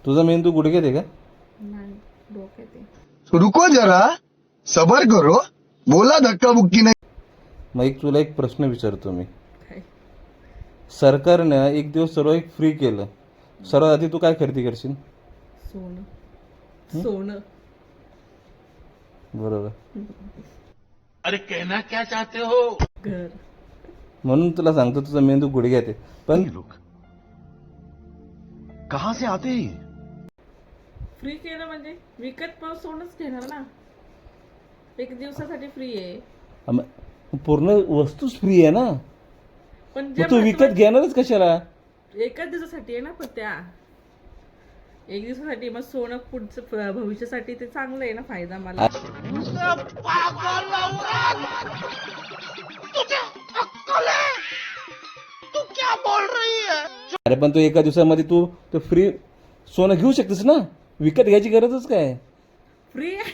तुझा मेंदू गुडघ्यात आहे का? नाही, डोक्यात आहे. रुको जरा, सबर करो, बोला धक्का बुक्की नाही. मग तुला एक प्रश्न विचारतो मी. काय? सरकारनं एक दिवस सर्व एक फ्री केलं, सर्वात आधी तू काय खरेदी करशील? सोनं. सोनं. बरोबर. अरे कहना क्या चाहते हो? घर. म्हणून तुला सांगतो तुझा मेंदू गुडघ्यात आहे. पण लोग कहां से आते हैं? फ्री केलं म्हणजे विकत पण सोनच घेणार ना. एक दिवसासाठी फ्री आहे. पूर्ण वस्तूच फ्री आहे ना. पण जे मग तू विकत घेणारच कशाला? एकाच दिवसासाठी आहे ना. पण त्या एक दिवसासाठी मग सोनं पुढचं भविष्यासाठी ते चांगलं आहे ना. फायदा मला. अरे पण तू एका दिवसामध्ये तू फ्री सोनं घेऊ शकतेस ना. विकत घ्यायची गरजच काय? फ्री आहे.